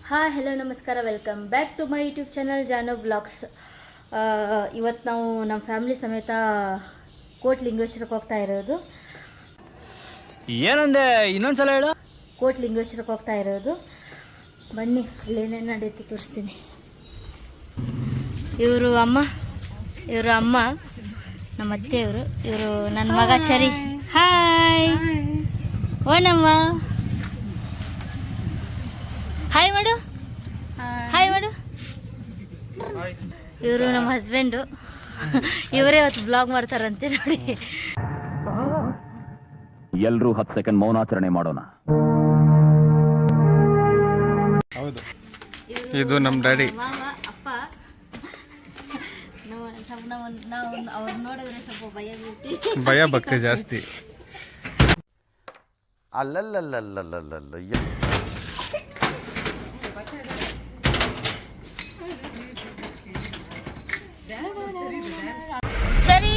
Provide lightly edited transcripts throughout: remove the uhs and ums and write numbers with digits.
Hi hello ನಮಸ್ಕಾರ, welcome back to my YouTube channel Jaanu blogs. ಇವತ್ತು ನಾವು ನಮ್ಮ ಫ್ಯಾಮಿಲಿ ಸಮೇತ ಕೋಟ್ಲಿಂಗೇಶ್ವರಕ್ಕೆ ಹೋಗ್ತಾ ಇರೋದು. ಏನಂದೆ ಇನ್ನೊಂದ್ಸಲ ಹೇಳು. ಕೋಟ್ಲಿಂಗೇಶ್ವರಕ್ಕೆ ಹೋಗ್ತಾ ಇರೋದು. ಬನ್ನಿ, ಅಲ್ಲೇನೇನು ನಡೆಯುತ್ತೆ ತೋರಿಸ್ತೀನಿ. ಇವರು ಅಮ್ಮ ನಮ್ಮ ಅತ್ತೆಯವರು. ಇವರು ನನ್ನ ಮಗ ಚರಿ. ಹಾಯ್ ಓನಮ್ಮ, ಹಾಯ್ ಮಾಡು, ಹಾಯ್ ಮಾಡು. ಇವರು ನಮ್ಮ ಹಸ್ಬೆಂಡು. ಇವರೇ ಇವತ್ತು ಬ್ಲಾಗ್ ಮಾಡ್ತಾರಂತೆ ನೋಡಿ. ಎಲ್ಲರೂ 10 ಸೆಕೆಂಡ್ ಮೌನಾಚರಣೆ ಮಾಡೋಣ. ಹೌದು, ಇದು ನಮ್ಮ ಡ್ಯಾಡಿ. ಮಾವ ಅಪ್ಪ ನಾವು ಅವ್ರು ನೋಡಿದ್ರೆ ಸ್ವಲ್ಪ ಭಯ ಭಕ್ತಿ ಜಾಸ್ತಿ. ಅಲ್ಲಲ್ಲಲ್ಲಲ್ಲಲ್ಲಲ್ಲ ಸರಿ.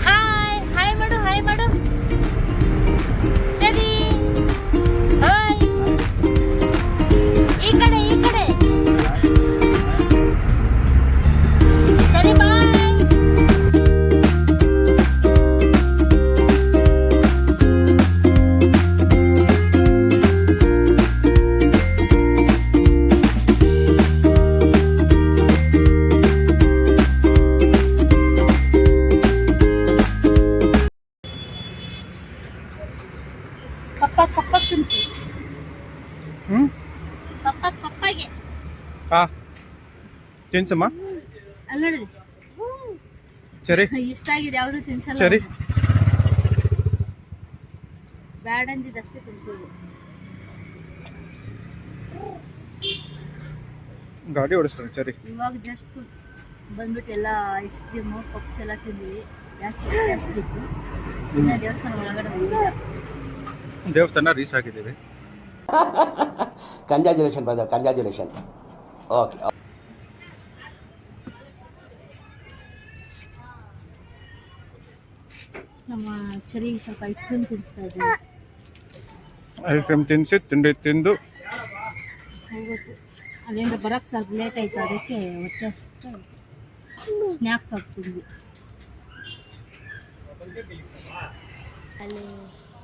ಹಾಯ್ ಹಾಯ್ ಮಾಡು, ಹಾಯ್ ಮಾಡು ಸರಿ. ಹಾಯ್, ಈ ಕಡೆ ಸರಿ. ಬಾಯ್. ಪಪ್ಪಾಗೆ ತಿನ್ಸಮ್ಮ. ಅಲ್ಲಿ ನೋಡಿ, ಸರಿ ಇಷ್ಟ ಆಗಿದೆ. ಯಾವುದು ತಿನ್ಸಲ್ಲ. ಸರಿ, ಬ್ಯಾಡ್ ಅಂದಿದ್ದಷ್ಟೇ ತಿನ್ಸೋದು. ಗಾಡಿ ಓಡಿಸ್ತಾರೆ. ಸರಿ, ಇವಾಗ ಜಸ್ಟ್ ಬಂದ್ಬಿಟ್ಟು ಎಲ್ಲ ಐಸ್ ಕ್ರೀಮು ಪಪ್ಸ್ ಎಲ್ಲ ತಿಂದ್ವಿ. ಜಾಸ್ತಿ ಇತ್ತು. ಇನ್ನು ದೇವಸ್ಥಾನ ಒಳಗಡೆ ಹೋಗಿಲ್ಲ. ದೇವಸ್ಥಾನ ರೀಚ್ ಆಗಿದ್ದೀವಿ. Congratulation brother, congratulation. ಓಕೆ, ನಮ್ಮ ಚರಿ ಸ್ವಲ್ಪ ಐಸ್ ಕ್ರೀಮ್ ತಿನ್ನಿಸ್ತಾ ಇದ್ದೀವಿ. ಐಸ್ ಕ್ರೀಮ್ ತಿನ್ಸಿ ತಿಂದು ಹೋಗ್ಬೇಕು. ಅಲ್ಲಿಂದ ಬರೋಕ್ಕೆ ಸ್ವಲ್ಪ ಲೇಟ್ ಆಯಿತು, ಅದಕ್ಕೆ ಹೊಟ್ಟೆ ಸ್ನ್ಯಾಕ್ಸ್ ಹಾಕ್ತಿದ್ವಿ. ಅಲ್ಲಿ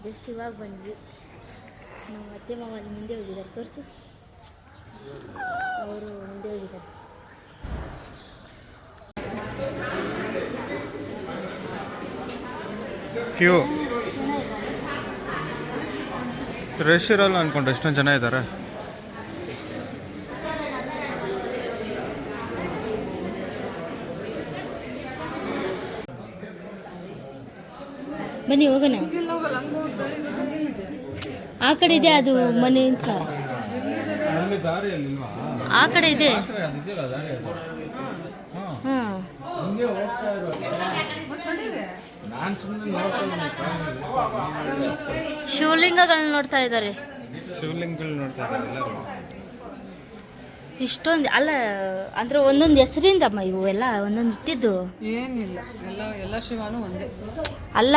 ಜಸ್ಟ್ ಇವಾಗ ಬಂದ್ವಿ. ನಮ್ಮ ಅತ್ತೆ ಮಾವ ಅಲ್ಲಿ ಮುಂದೆ ಹೋಗಿದ್ದಾರೆ. ತೋರಿಸು, ಅವರು ಮುಂದೆ ಹೋಗಿದ್ದಾರೆ. ಕ್ಯೂ ರಶ್ ಇರಲ್ಲ ಅನ್ಕೊಂಡ್ರೆ ಎಷ್ಟೊಂದು ಜನ ಇದ್ದಾರೆ. ಬನ್ನಿ ಹೋಗೋಣ. ಆ ಕಡೆ ಇದೆ ಅದು ಮನೆ ಅಂತ. ಆ ಕಡೆ ಇದೆ. ಹಾಂ, ಶಿವಲಿಂಗಗಳನ್ನ ನೋಡ್ತಾ ಇದ್ದಾರೆ. ಶಿವಲಿಂಗಗಳು ನೋಡ್ತಾ ಇದ್ದಾರೆ ಎಲ್ಲರೂ. ಇಷ್ಟೊಂದು ಅಲ್ಲ ಅಂದ್ರೆ ಒಂದೊಂದು ಹೆಸರಿಂದಮ್ಮ ಇವು ಎಲ್ಲ ಒಂದೊಂದು ಇಟ್ಟಿದ್ದು ಏನಿಲ್ಲ, ಎಲ್ಲ ಶಿವನು ಒಂದೇ ಅಲ್ಲ.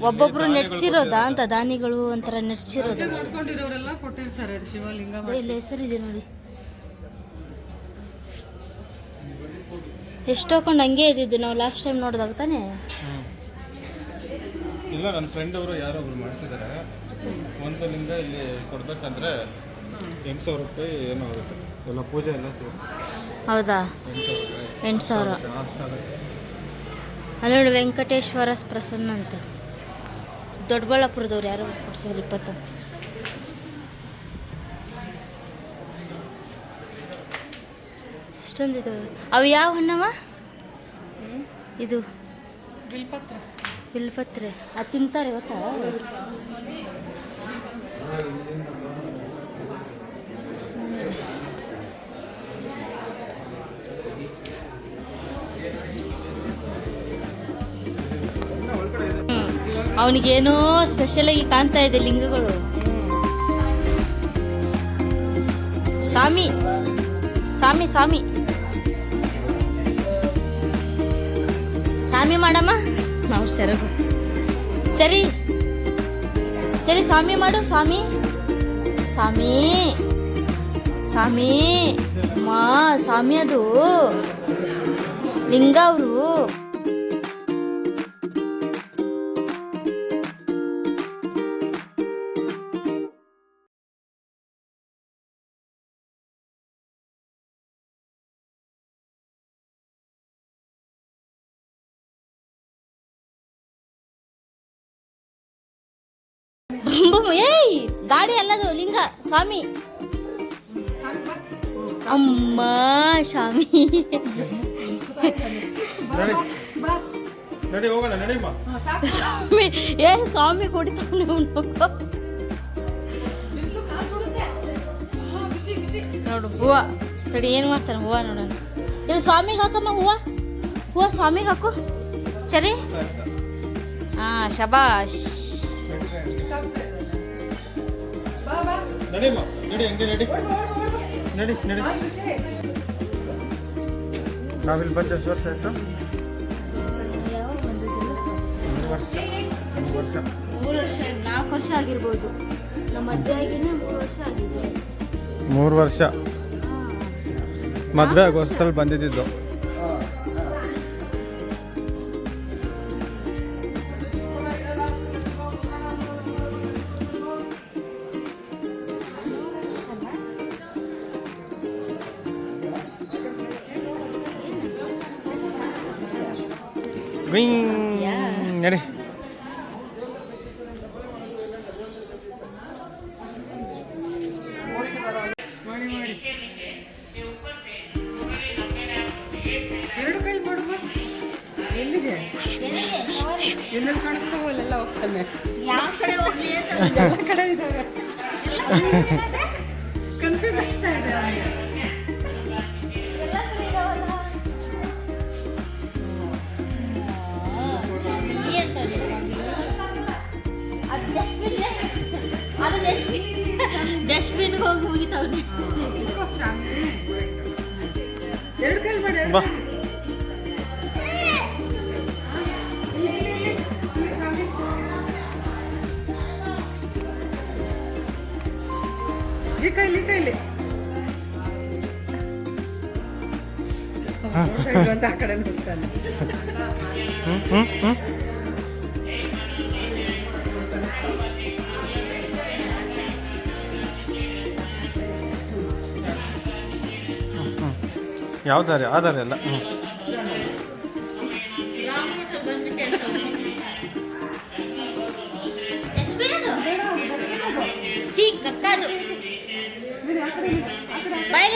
ಒಬ್ಬೊಬ್ರು ನೆಡ್ಸಿರೋದಾ ಅಂತ, ದಾನಿಗಳು ಒಂಥರ ನೆಡ್ಸಿರೋದು. ನೋಡ್ಕೊಂಡಿರೋರೆಲ್ಲ ಕೊಟ್ಟಿರ್ತಾರೆ ಶಿವಲಿಂಗ. ಇಲ್ಲಿ ಹೆಸರಿದೆ ನೋಡಿ. ಎಷ್ಟೊಂದು ಹಂಗೆ ಇದ್ದಿದ್ದು ನಾವು ಲಾಸ್ಟ್ ಟೈಮ್ ನೋಡಿದಾಗ ತಾನೇ. ಇಲ್ಲ, ನನ್ನ ಫ್ರೆಂಡ್ ಅವರು ಯಾರೋ ಒಬ್ರು ಮಾಡಿಸಿದ್ದಾರೆ. ಒಂದು ಲಿಂಗ ಇಲ್ಲಿ ಕೊಡ್ಬೇಕಂದ್ರೆ 8,000 ರೂಪಾಯಿ ಏನೋ ಆಗುತ್ತೆ. ಎಲ್ಲ ಪೂಜೆ ಎಲ್ಲ ಸೇರಿ. ಹೌದಾ? 8,000. ಅಲ್ಲಿ ನೋಡಿ, ವೆಂಕಟೇಶ್ವರ ಪ್ರಸನ್ನ ಅಂತ ದೊಡ್ಡಬಳ್ಳಾಪುರದವ್ರು ಯಾರೋ ಕೊಡ್ಸಿದ್ರು 20. ಇಷ್ಟೊಂದಿದೆ. ಅವು ಯಾವ ಹಣ್ಣವ? ಇದು ಬಿಲ್ಪತ್ರೆ. ಅದು ತಿಂತಾರೆ ಗೊತ್ತಾ? ಅವನಿಗೇನೋ ಸ್ಪೆಷಲಾಗಿ ಕಾಣ್ತಾ ಇದೆ ಲಿಂಗಗಳು. ಸ್ವಾಮಿ ಸ್ವಾಮಿ ಸ್ವಾಮಿ ಸ್ವಾಮಿ ಮಾಡಮ್ಮ. ಅವ್ರು ಸೆರಗು ಚರಿ ಚರಿ ಸ್ವಾಮಿ ಮಾಡು. ಸ್ವಾಮಿ ಸ್ವಾಮಿ ಸ್ವಾಮಿ ಮಾ ಸ್ವಾಮಿ ಅದು ಲಿಂಗ ಅವರು. ಏಯ್ ಗಾಡಿ ಅಲ್ಲದು ಲಿಂಗ ಸ್ವಾಮಿ. ಅಮ್ಮ ಸ್ವಾಮಿ ನಡಿ ಹೋಗೋಣ, ನಡಿಮ್ಮ. ಸ್ವಾಮಿ ಏ ಸ್ವಾಮಿ ಕುಡಿತಾನೆ ನೋಡು ಹೂವ. ತಡಿ ಏನು ಮಾಡ್ತಾನೆ ಹೂವ ನೋಡೋಣ. ಇದು ಸ್ವಾಮಿಗೆ ಹಾಕಮ್ಮ ಹೂವ. ಹೂವ ಸ್ವಾಮಿಗೆ ಹಾಕು ಸರಿ. ಹಾ ಶಬಾಷ್. ನಡಿಮ್ಮ, ನಡಿ ಹಂಗೆ ನಡಿ, ನಡಿ ನಡಿ. ನಾವಿಲ್ಲಿ ಬಂದು ಎಷ್ಟು ವರ್ಷ ಆಯ್ತು? 3 ವರ್ಷ. 3 ವರ್ಷ 4 ವರ್ಷ ಆಗಿರ್ಬೋದು. ನಮ್ಮ ಮದುವೆ ಆಗಿನೇ 3 ವರ್ಷ ಆಗಿದೆ. 3 ವರ್ಷ ಮದುವೆ ಆಗೋಷ್ಟಲ್ಲಿ ಬಂದಿದ್ದು. ನಡಿ. ಮಾಡಿ ಮಾಡಿ 2 ಕೈ ಮಾಡುವ. ಎಲ್ಲಿದೆ ಎಲ್ಲೆಲ್ಲಿ ಕಾಣಿಸ್ತಾವೋ ಅಲ್ಲೆಲ್ಲ ಹೋಗ್ತಾನೆ. ಯಾವ ಕಡೆ ಹೋಗ್ಲಿ ಅಂತ ಎಲ್ಲ ಕಡೆ ಇದ್ದಾವೆ. ಕನ್ಫ್ಯೂಸ್ ಆಗ್ತಾ ಇದೆ ಅವನಿಗೆ. ಡಸ್ಟ್ಬಿನ್ಗೆ ಹೋಗಿ ಹೋಗಿತಾವ್ನೆ. 2 ಕೈ ಮಾಡಿ. ಬಾ. ಈ ಕೈಲಿ ಅಂತ ಆ ಕಡೆ ನೋಡ್ತಾನೆ. ಯಾವ ದಾರಿ? ಆ ದಾರಿ ಅಲ್ಲ. ಕಕ್ಕದು ಬಾಯ್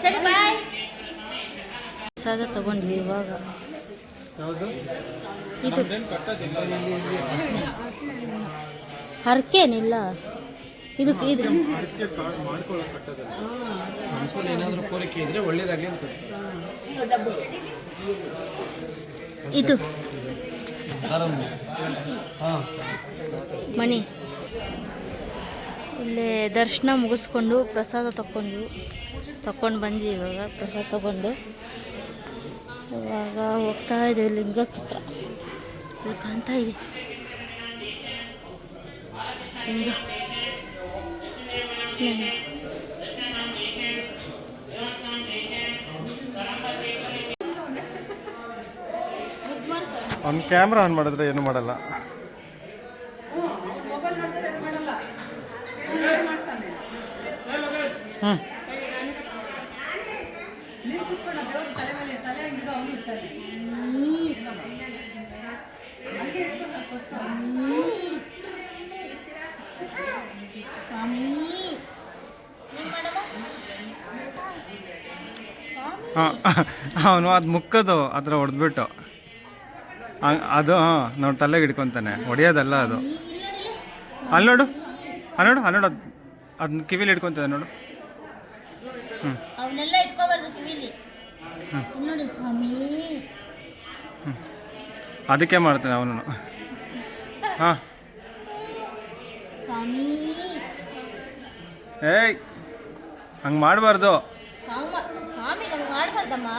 ಸರಿ ಬಾಯ್. ಪ್ರಸಾದ ತಗೊಂಡ್ವಿ ಇವಾಗ. ಯಾವುದು? ಇದು ಹರಕೇನಿಲ್ಲ ಇದು ಇದು ಮನಸ್ಸಲ್ಲಿ ಏನಾದರೂ ಕೋರಿಕೆ ಇದ್ರೆ ಒಳ್ಳೇದಾಗಲಿ ಅಂತ. ಇದು ಮಣಿ. ಇಲ್ಲೇ ದರ್ಶನ ಮುಗಿಸ್ಕೊಂಡು ಪ್ರಸಾದ ತಗೊಂಡು ಬಂದ್ವಿ. ಇವಾಗ ಪ್ರಸಾದ ತಗೊಂಡು ಇವಾಗ ಹೋಗ್ತಾ ಇದ್ದೀವಿ ಲಿಂಗಕ್ಕೆ ಹತ್ರ. ಇಲ್ಲಿ ಕಾಣ್ತಾ ಇದೆ ಲಿಂಗ. ಅವ್ನ ಕ್ಯಾಮ್ರಾ ಆನ್ ಮಾಡಿದ್ರೆ ಏನು ಮಾಡಲ್ಲ. ಅವನು ಅದು ಮುಕ್ಕದು ಹತ್ರ ಹೊಡೆದ್ಬಿಟ್ಟು ಅದು ನೋಡಿ ತಲೆಗೆ ಹಿಡ್ಕೊತಾನೆ. ಹೊಡೆಯೋದಲ್ಲ ಅದು. ಅಲ್ಲಿ ನೋಡು ಅದನ್ನ ಕಿವಿಲಿ ಹಿಡ್ಕೊತದೆ ನೋಡು. ಅವನ್ನೆಲ್ಲ ಇಟ್ಕೋಬಾರ್ದು ಕಿವಿಲಿ. ನೋಡಿ ಸ್ವಾಮಿ ಅದಕ್ಕೆ ಮಾಡ್ತಾನೆ ಅವನು. ಹಾಂ ಸ್ವಾಮಿ ಏಯ್ ಹಂಗೆ ಮಾಡಬಾರ್ದು. ಸ್ವಾಮಿ ಹಂಗೆ ಮಾಡಬಾರ್ದಮ್ಮ.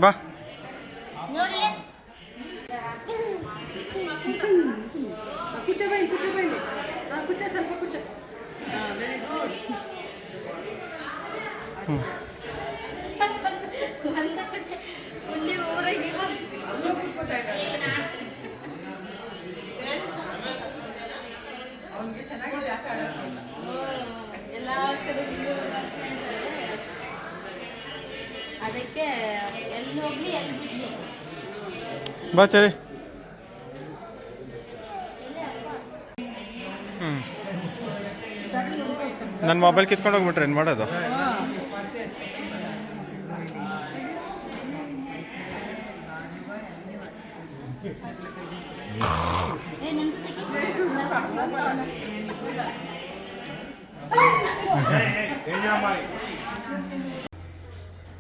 ಬಾ ನೋಡಿ ಕುಚ್ಚ ಬೈಲಿ ಕುಚ್ಚ ಸ್ವಲ್ಪ ಕುಚ್ಚ ಅದಕ್ಕೆ ಎಲ್ಲಿ ಹೋಗ್ಲಿ ಎಲ್ಲಿ ಬಿಡ್ಲಿ. ಬಾ ಸರಿ. ನನ್ನ ಮೊಬೈಲ್ ಕಿತ್ಕೊಂಡು ಹೋಗ್ಬಿಟ್ರೆ ಏನು ಮಾಡೋದು?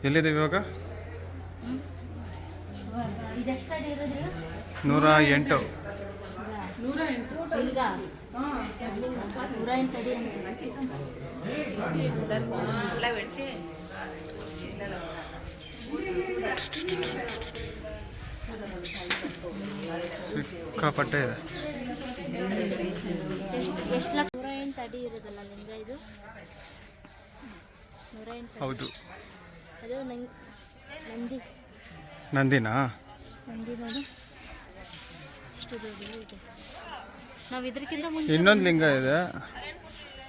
ಎಲ್ಲಿದ್ದೀವಿ ಇವಾಗ? 108. ಸಿಕ್ಕಾಪಟ್ಟೆ ಇದೆ. ಎಷ್ಟು ಲಕ್ಷ? 108 ಅಡಿ ಇರೋದಲ್ಲ ಲಿಂಗ ಇದು? 108. ಹೌದು. ಅದು ನಂದಿ. ನಂದಿನಾ? ನಂದಿ ನೋಡಿ ಎಷ್ಟು ದೊಡ್ಡದು ಇದೆ. ನಾವು ಇದಕ್ಕಿಂತ ಮುಂಚೆ ಇನ್ನೊಂದು ಲಿಂಗ ಇದೆ,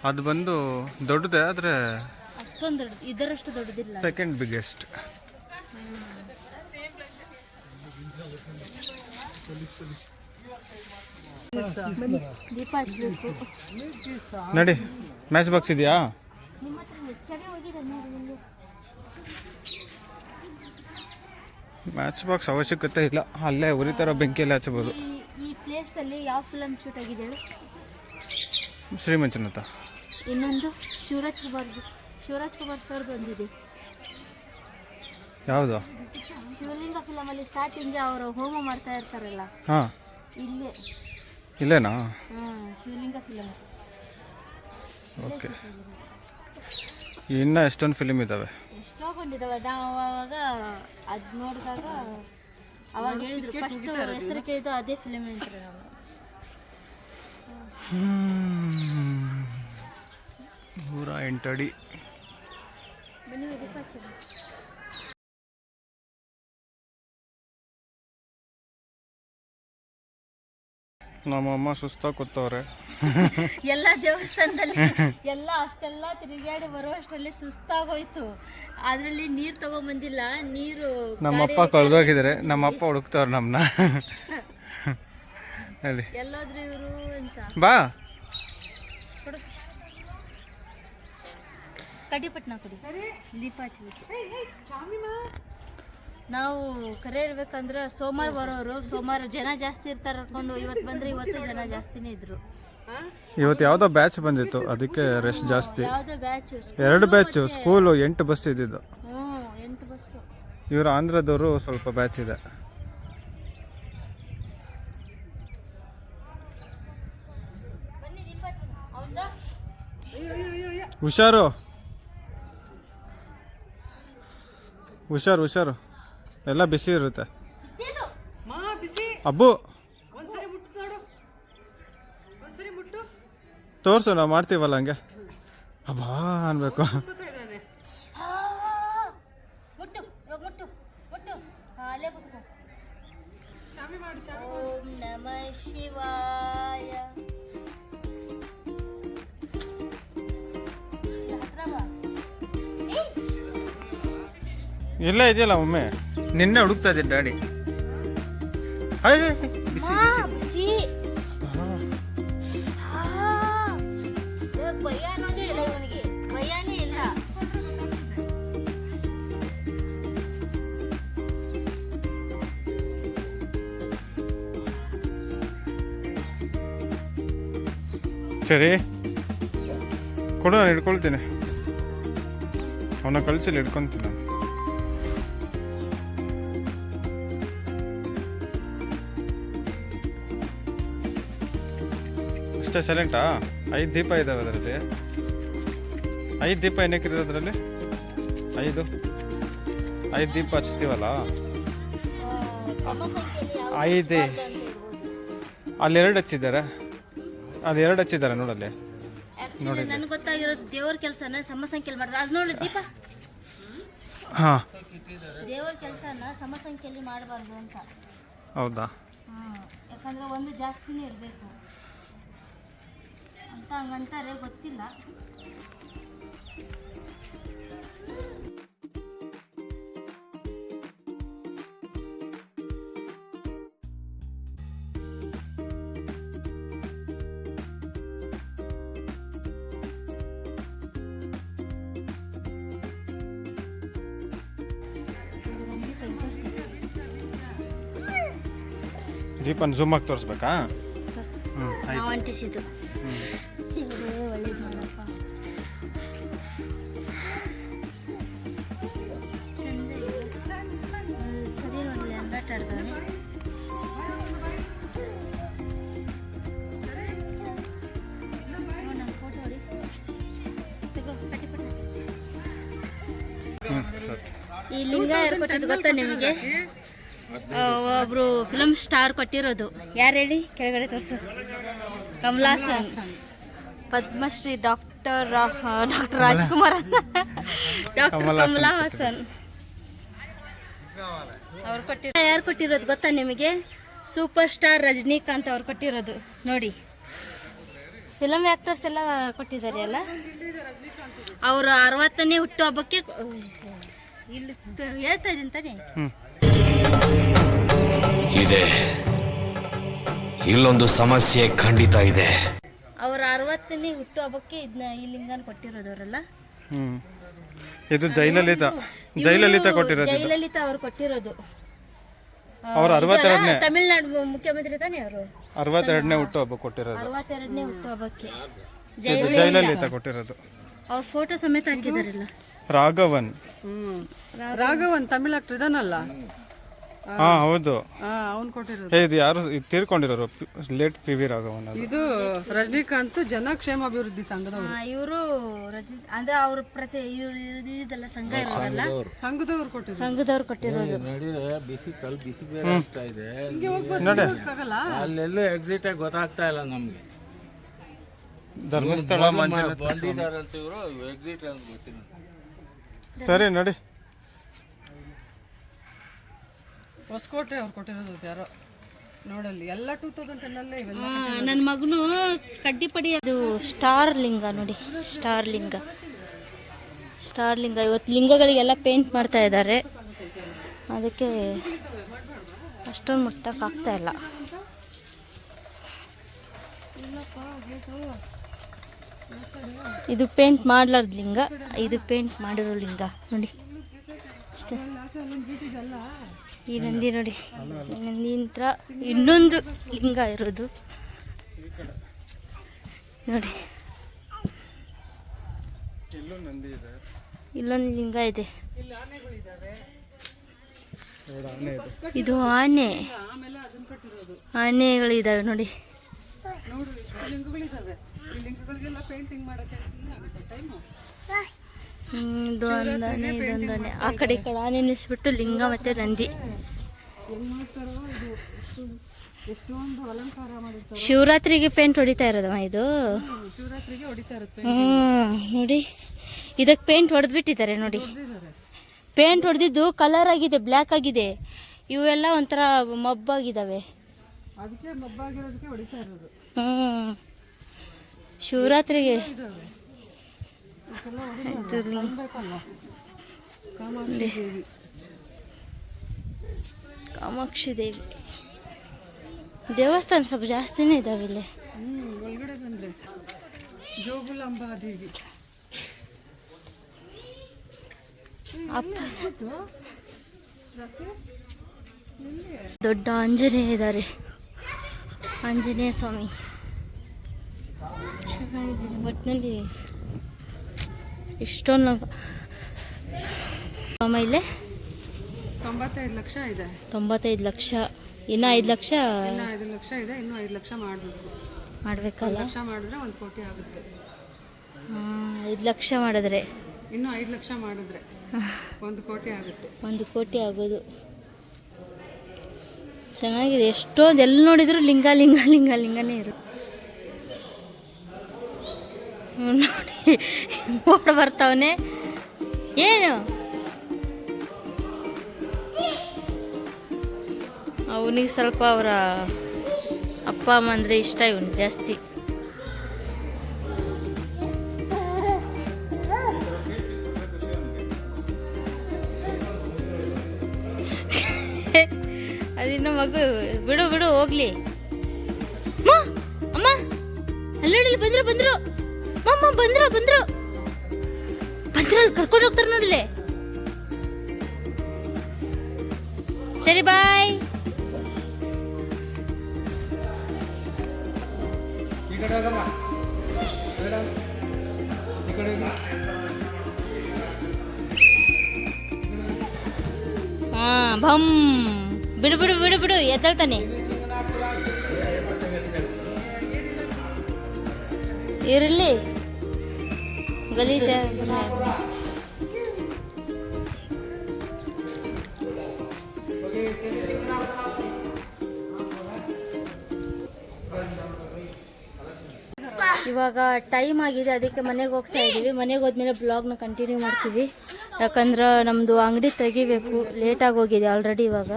ಅದು ಬಂದು ದೊಡ್ಡದೇ, ಆದರೆ ಅಷ್ಟೊಂದು ದೊಡ್ಡದು, ಇದರಷ್ಟು ದೊಡ್ಡದಿಲ್ಲ. Second biggest. ದೀಪ ಹಚ್ಚಬೇಕು. ನಡಿ, ಮ್ಯಾಚ್ ಬಾಕ್ಸ್ ಇದೆಯಾ? ನಿಮ್ಮ ಹತ್ರ ಹೆಚ್ಚಾಗಿ ಹೋಗಿದೆ ನೋಡಿ ನಿಮಗೆ. ಮ್ಯಾಚ್ ಬಾಕ್ಸ್ ಅವಶ್ಯಕತೆ ಇಲ್ಲ, ಅಲ್ಲೇ ಉರಿತಾರೋ ಬೆಂಕಿಯಲ್ಲಿ ಹಚ್ಚಬಹುದು. ಈ ಪ್ಲೇಸಲ್ಲಿ ಯಾವ ಫಿಲಮ್ ಶೂಟ್ ಆಗಿದೆ ಹೇಳು? ಶ್ರೀಮಂಚನತ. ಇನ್ನೊಂದು ಶಿವರಾಜ್ ಕುಮಾರ್ ಸರ್ದು ಒಂದಿದೆ. ಯಾವುದು? ಶಿವಲಿಂಗ ಫಿಲಮಲ್ಲಿ ಸ್ಟಾರ್ಟಿಂಗ್ಗೆ ಅವರು ಹೋಮ ಮಾಡ್ತಾ ಇರ್ತಾರಲ್ಲ, ಹಾಂ, ಇಲ್ಲೇನಾ? ಹಾಂ, ಶಿವಲಿಂಗ ಫಿಲಮ್. ಓಕೆ. ಇನ್ನೂ ಎಷ್ಟೊಂದು ಫಿಲಿಮ್ ಇದ್ದಾವೆ, ಎಷ್ಟೋ ಕೊಂಡಿದ್ದಾವೆ. ನಾವು ಅವಾಗ ಅದು ನೋಡಿದಾಗ ಅವಾಗ ಹೇಳಿದ್ರು, ಫಸ್ಟ್ ಹೆಸರು ಕೇಳಿದ್ದು ಅದೇ ಫಿಲಿಮ್ ಅಂತಾರೆ. ನಾವು 108 ಅಡಿ. ಬನ್ನಿ ದೀಪ ಹಚ್ಚೋಣ. ನಮ್ಮಮ್ಮ ಸುಸ್ತಾಗಿ ಕೂತವ್ರೆ. ಎಲ್ಲ ದೇವಸ್ಥಾನದಲ್ಲಿ ಎಲ್ಲ ಅಷ್ಟೆಲ್ಲ ತಿರುಗಾಡಿ ಬರುವಷ್ಟರಲ್ಲಿ ಸುಸ್ತಾಗೋಯ್ತು. ಅದರಲ್ಲಿ ನೀರು ತಗೊಂಬಂದಿಲ್ಲ. ನೀರು ನಮ್ಮಪ್ಪ ಕಳೆದೋಗಿದ್ದಾರೆ, ನಮ್ಮಪ್ಪ ಹುಡುಕ್ತವ್ರೆ ನಮ್ಮನ್ನ. ಹೇಳಿ ಎಲ್ಲೋದ್ರು ಇವರು ಅಂತ. ಬಾ, ಕೊಡು, ಕಡ್ಡಿಪಟ್ನ ಕೊಡಿ, ದೀಪ ಹಚ್ಚಬೇಕು. ನಾವು ಕರೆ ಇರ್ಬೇಕಂದ್ರೆ ಸೋಮವಾರ ಬರೋರು, ಸೋಮವಾರ ಜನ ಜಾಸ್ತಿ ಇರ್ತಾರೆ ಅನ್ಕೊಂಡು ಇವತ್ತು ಬಂದರೆ ಇವತ್ತು ಜನ ಜಾಸ್ತಿನೇ ಇದ್ರು. ಇವತ್ತು ಯಾವುದೋ ಬ್ಯಾಚ್ ಬಂದಿತ್ತು, ಅದಕ್ಕೆ ರೆಸ್ಟ್ ಜಾಸ್ತಿ. ಯಾವುದೋ ಬ್ಯಾಚ್? 2 ಬ್ಯಾಚು. ಸ್ಕೂಲು 8 ಬಸ್ ಇದ್ದಿದ್ದು. 8 ಬಸ್ಸು. ಇವರು ಆಂಧ್ರದವರು ಸ್ವಲ್ಪ ಬ್ಯಾಚ್ ಇದೆ. ಬನ್ನಿ ದೀಪ ಹಚ್ಚೋಣ. ಹೌದಾ? ಹುಷಾರು, ಹುಷಾರು, ಹುಷಾರು. ಎಲ್ಲ ಬಿಸಿ ಇರುತ್ತೆ. ಅಬ್ಬು ತೋರಿಸು, ನಾವು ಮಾಡ್ತೀವಲ್ಲ ಹಂಗೆ. ಅಬ್ಬಾ ಅನ್ಬೇಕು. ಮುಟ್ಟು, ಮುಟ್ಟು, ಮುಟ್ಟು. ಅಲ್ಲೇ ಕುತ್ಕೋ. ಓಂ ನಮಃ ಶಿವಾಯ. ಇಲ್ಲ ಇದೆಯಲ್ಲ ಒಮ್ಮೆ, ನಿನ್ನೆ ಹುಡುಕ್ತಾ ಇದ್ದೆ ಡ್ಯಾಡಿ. ಬಿಸಿ ಬಿಸಿ ಬಿಸಿ. ಭಯ ಅನ್ನೋದೇ ಇಲ್ಲ ಇವನಿಗೆ, ಭಯನೇ ಇಲ್ಲ. ಸರಿ ಕೊಡು, ನಾನು ಹಿಡ್ಕೊಳ್ತೀನಿ. ಅವನ ಕಳಿಸಿಲ್ಲ, ಹಿಡ್ಕೊತೀನಿ ನಾನು. ಅಷ್ಟೇ ಸೈಲೆಂಟಾ? 5 ದೀಪ ಇದ್ದಾವೆ ಅದರಲ್ಲಿ. 5 ದೀಪ ಏನಕ್ಕೆ ಇರೋದು ಅದರಲ್ಲಿ? 5 ದೀಪ ಹಚ್ತೀವಲ್ಲ, 5. ಅಲ್ಲಿ 2 ಹಚ್ಚಿದ್ದಾರೆ, ಅದು 2 ಹಚ್ಚಿದ್ದಾರೆ ನೋಡಲ್ಲಿ. ನನಗೆ ಗೊತ್ತಾಗಿರೋದು ದೇವ್ರ ಕೆಲಸನ ಸಮ ಸಂಖ್ಯೆಯಲ್ಲಿ ಮಾಡ್ತಾರೆ. ಅದು ನೋಡಿ ದೀಪ ಹಾಂ, ದೇವರ ಕೆಲಸನ ಸಮಸಂಖ್ಯೆಯಲ್ಲಿ ಮಾಡಬಾರ್ದು ಅಂತ. ಹೌದಾ? ಯಾಕಂದ್ರೆ ಒಂದು ಜಾಸ್ತಿನೇ ಇರಬೇಕು ಅಂತ ಹಂಗಂತಾರೆ, ಗೊತ್ತಿಲ್ಲ. ದೀಪನ್ ಝೂಮ್ ಆಗಿ ತೋರಿಸ್ಬೇಕಾ? ಹ್ಞೂ, ನಾವು ಆಯ್ತು. ಅಂಟಿಸಿದ್ದು ಒಳ್ಳೇದು ಮಾಡಪ್ಪ. ಚಂದ ಇದೆ. ಸರಿ ನೋಡಲಿ ಅಂದಾಟ ಆಡ್ತಾವೆ. ನಮ್ಮ ಫೋಟೋ ಹೊಡಿ. ತಗೋ, ಪಟ್ಟಿ ಪಟ್ಟಿ. ಈ ಲಿಂಗ ಯಾರು ಕೊಟ್ಟಿದ್ದು ಗೊತ್ತಾ ನಿಮಗೆ? ಒಬ್ರು ಫಿಲಮ್ ಸ್ಟಾರ್ ಕೊಟ್ಟಿರೋದು. ಯಾರು ಹೇಳಿ? ಕೆಳಗಡೆ ತೋರಿಸು. ಕಮಲಾಸನ್, ಪದ್ಮಶ್ರೀ ಡಾಕ್ಟರ್ ರಾಜ್ಕುಮಾರ್, ಡಾಕ್ಟರ್ ಕಮಲಾ ಹಾಸನ್ ಅವ್ರು ಕೊಟ್ಟಿರೋ. ಯಾರು ಕೊಟ್ಟಿರೋದು ಗೊತ್ತಾ ನಿಮಗೆ? ಸೂಪರ್ ಸ್ಟಾರ್ ರಜನಿಕಾಂತ್ ಅವ್ರು ಕೊಟ್ಟಿರೋದು. ನೋಡಿ, ಫಿಲಮ್ ಆ್ಯಕ್ಟರ್ಸ್ ಎಲ್ಲ ಕೊಟ್ಟಿದ್ದಾರೆ ಅಲ್ಲ. ಅವರು 60ನೇ ಹುಟ್ಟುಹಬ್ಬಕ್ಕೆ ಇಲ್ಲಿ ಹೇಳ್ತಾ ಇದ್ದೀನಿ ತಾನೇ. ಇದೆ, ಇಲ್ಲೊಂದು ಸಮಸ್ಯೆ ಖಂಡಿತ ಇದೆ. ಅವರ 60ನೇ ಹುಟ್ಟುಹಬ್ಬಕ್ಕೆ ಇದನ್ನ ಈ ಲಿಂಗನ ಕೊಟ್ಟಿರೋದವರಲ್ಲ. ಇದು ಜಯಲಲಿತಾ ಕೊಟ್ಟಿರೋದು. ಜಯಲಲಿತಾ ಅವರು ಕೊಟ್ಟಿರೋದು. ಅವ್ರು 62ನೇ ತಮಿಳ್ನಾಡು ಮುಖ್ಯಮಂತ್ರಿ ತಾನೇ ಅವರು. 62ನೇ ಹುಟ್ಟುಹಬ್ಬ ಕೊಟ್ಟಿರೋದು. 62ನೇ ಹುಟ್ಟುಹಬ್ಬಕ್ಕೆ ಜಯಲಲಿತಾ ಕೊಟ್ಟಿರೋದು. ಅವ್ರ ಫೋಟೋ ಸಮೇತ ಹಾಕಿದಾರಲ್ಲ. ರಾಘವನ್ ತಮಿಳ್ ಆಕ್ಟರ್ ಇದಾನಲ್ಲ. ಹಾ, ಹೌದು. ಅವ್ನು ಕೊಟ್ಟಿರೋದು. ಇದು ಯಾರು ತೀರ್ಕೊಂಡಿರೋರು? Late P V Raghavan. ಇದು ರಜನಿಕಾಂತ್ ಜನಕ್ಷೇಮಾಭಿವೃದ್ಧಿ ಸಂಘದವರು. ಇವರು ಅಂದ್ರೆ ಅವ್ರ ಪ್ರತಿ ಇದೆಲ್ಲ ಸಂಘ ಇರೋದಲ್ಲ, ಸಂಘದವ್ರು ಕೊಟ್ಟಿರೋದು. ಸಂಘದವ್ರು ಕೊಟ್ಟಿರೋದು. ಅಲ್ಲೆಲ್ಲೂ ಎಕ್ಸಿಟ್ ಆಗಿ ಗೊತ್ತಾಗ್ತಾ ಇಲ್ಲ ನಮ್ಗೆ. ಧರ್ಮಸ್ಥಳ ಬಂದಿದ್ದಾರಂತ ಇವರು ಎಕ್ಸಿಟ್ ಅಂತ ಗೊತ್ತಿಲ್ಲ. ಸರಿ ನೋಡಿ. ಹೊಸಕೋಟೆ ಅವ್ರು ಕೊಟ್ಟಿರೋದು ಯಾರೋ ನೋಡಲ್ಲಿ ಎಲ್ಲ 2010 ಇವೆಲ್ಲ. ನನ್ನ ಮಗನು ಕಡ್ಡಿಪಡಿ. ಅದು ಸ್ಟಾರ್ ಲಿಂಗ ನೋಡಿ, ಸ್ಟಾರ್ ಲಿಂಗ. ಇವತ್ತು ಲಿಂಗಗಳಿಗೆಲ್ಲ ಪೇಂಟ್ ಮಾಡ್ತಾ ಇದ್ದಾರೆ, ಅದಕ್ಕೆ ಅಷ್ಟೊಂದು ಮುಟ್ಟಕ್ಕಾಗ್ತಾ ಇಲ್ಲ. ಇದು ಪೇಂಟ್ ಮಾಡ್ಲಾರ್ದು ಲಿಂಗ, ಇದು ಪೇಂಟ್ ಮಾಡಿರೋ ಲಿಂಗ ನೋಡಿ ಅಷ್ಟೇ. ಈ ನಂದಿ ನೋಡಿ, ಈ ನಂದಿ ನಂತರ ಇನ್ನೊಂದು ಲಿಂಗ ಇರೋದು ನೋಡಿ. ಇಲ್ಲೊಂದು ಲಿಂಗ ಇದೆ. ಇದು ಆನೆಗಳಿದಾವೆ ನೋಡಿ. ಇದೊಂದಾನೆ ಇದೊಂದಾನೆ. ಆ ಕಡೆ ಈ ಕಡೆ ಆನೆ ನಿಲ್ಲಿಸ್ಬಿಟ್ಟು ಲಿಂಗ ಮತ್ತೆ ನಂದಿ. ಶಿವರಾತ್ರಿಗೆ ಪೇಂಟ್ ಹೊಡಿತಾ ಇರೋದಮ್ಮ ಇದು. ನೋಡಿ, ಇದಕ್ಕೆ ಪೇಂಟ್ ಹೊಡೆದ್ಬಿಟ್ಟಿದ್ದಾರೆ ನೋಡಿ. ಪೇಂಟ್ ಹೊಡೆದಿದ್ದು ಕಲರ್ ಆಗಿದೆ, ಬ್ಲ್ಯಾಕ್ ಆಗಿದೆ. ಇವೆಲ್ಲ ಒಂಥರ ಮಬ್ಬಾಗಿದ್ದಾವೆ. ಶಿವರಾತ್ರಿಗೆ ಕಾಮಾಕ್ಷಿ ದೇವಿ ದೇವಸ್ಥಾನ ಸ್ವಲ್ಪ ಜಾಸ್ತಿನೇ ಇದಾವೆ ಇಲ್ಲಿ. ಒಳಗಡೆ ಬಂದ್ರೆ ಜೋಗುಲಾಂಬಾ ದೇವಿ, ದೊಡ್ಡ ಆಂಜನೇಯ ಇದ್ದಾರೆ, ಆಂಜನೇಯ ಸ್ವಾಮಿ ಚೆನ್ನಾಗಿದೆ. ಒಟ್ಟಿನಲ್ಲಿ ಇಷ್ಟೊಂದು ಆಮೇಲೆ 95 ಲಕ್ಷ ಇದೆ. 95 ಲಕ್ಷ. ಇನ್ನು 5 ಲಕ್ಷ ಇದೆ. ಇನ್ನು 5 ಲಕ್ಷ ಮಾಡಬೇಕಲ್ಲ. ಲಕ್ಷ ಮಾಡಿದ್ರೆ 1 ಕೋಟಿ ಆಗುತ್ತೆ. 5 ಲಕ್ಷ ಮಾಡಿದ್ರೆ, ಇನ್ನು 5 ಲಕ್ಷ ಮಾಡಿದ್ರೆ 1 ಕೋಟಿ ಆಗುತ್ತೆ. 1 ಕೋಟಿ ಆಗೋದು. ಚೆನ್ನಾಗಿದೆ. ಎಷ್ಟೊಂದು ಎಲ್ಲಿ ನೋಡಿದ್ರು ಲಿಂಗ ಲಿಂಗ ಲಿಂಗ ಲಿಂಗನೇ ಇರುತ್ತೆ ನೋಡಿ. ಓಡ್ ಬರ್ತಾವನೆ. ಏನು ಅವನಿಗೆ ಸ್ವಲ್ಪ ಅವರ ಅಪ್ಪ ಅಮ್ಮ ಅಂದರೆ ಇಷ್ಟ ಇವನು ಜಾಸ್ತಿ. ಅದಿನ್ನ ಮಗು ಬಿಡು ಬಿಡು ಹೋಗ್ಲಿ. ಅಮ್ಮ ಅಲ್ಲಿ ಬಂದ್ರು ಬಂದ್ರು ಮಮ್ಮ ಬಂದ್ರು ಬಂದ್ರು ಬಂದ್ರು ಅಲ್ಲಿ ಕರ್ಕೊಂಡು ಹೋಗ್ತಾರೆ ನೋಡ್ಲೆ. ಸರಿ ಬಾಯ್. ಹಾ ಭಮ್ ಬಿಡು ಬಿಡು ಬಿಡು ಬಿಡು ಎದ್ದೇಳ್ತಾನೆ. ಇರಲಿ ಗಲೀಜ. ಇವಾಗ ಟೈಮ್ ಆಗಿದೆ, ಅದಕ್ಕೆ ಮನೆಗೆ ಹೋಗ್ತಾ ಇದ್ದೀವಿ. ಮನೆಗೆ ಹೋದ್ಮೇಲೆ ಬ್ಲಾಗ್ನ ಕಂಟಿನ್ಯೂ ಮಾಡ್ತೀವಿ. ಯಾಕಂದ್ರೆ ನಮ್ಮದು ಅಂಗಡಿ ತೆಗಿಬೇಕು, ಲೇಟಾಗಿ ಹೋಗಿದೆ ಆಲ್ರೆಡಿ. ಇವಾಗ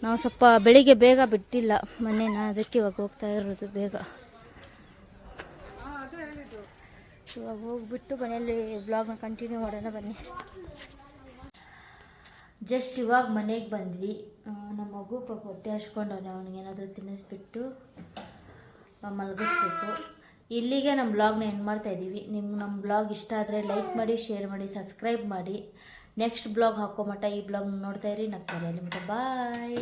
ನಾವು ಸ್ವಲ್ಪ ಬೆಳಿಗ್ಗೆ ಬೇಗ ಬಿಟ್ಟಿಲ್ಲ ಮನೇನ, ಅದಕ್ಕೆ ಇವಾಗ ಹೋಗ್ತಾ ಇರೋದು ಬೇಗ. ಇವಾಗ ಹೋಗ್ಬಿಟ್ಟು ಮನೆಯಲ್ಲಿ ಬ್ಲಾಗ್ನ ಕಂಟಿನ್ಯೂ ಮಾಡೋಣ ಬನ್ನಿ. ಜಸ್ಟ್ ಇವಾಗ ಮನೆಗೆ ಬಂದ್ವಿ. ನಮ್ಮ ಮಗು ಪಾಪ ಹೊಟ್ಟೆ ಹಚ್ಕೊಂಡವನೆ, ಅವನಿಗೇನಾದರೂ ತಿನ್ನಿಸ್ಬಿಟ್ಟು ಮಲಗಿಸ್ಬೇಕು. ಇಲ್ಲಿಗೆ ನಮ್ಮ ಬ್ಲಾಗ್ನ ಎಂಡ್ ಮಾಡ್ತಾಯಿದ್ದೀವಿ. ನಮ್ಮ ಬ್ಲಾಗ್ ಇಷ್ಟ ಆದರೆ ಲೈಕ್ ಮಾಡಿ, ಶೇರ್ ಮಾಡಿ, ಸಬ್ಸ್ಕ್ರೈಬ್ ಮಾಡಿ. ನೆಕ್ಸ್ಟ್ ಬ್ಲಾಗ್ ಹಾಕೋ ಮಟ್ಟ ಈ ಬ್ಲಾಗ್ನ ನೋಡ್ತಾ ಇರಿ, ನಗ್ತಾರೆ ಅಲ್ಲಿ ಮಟ್ಟ. ಬಾಯ್.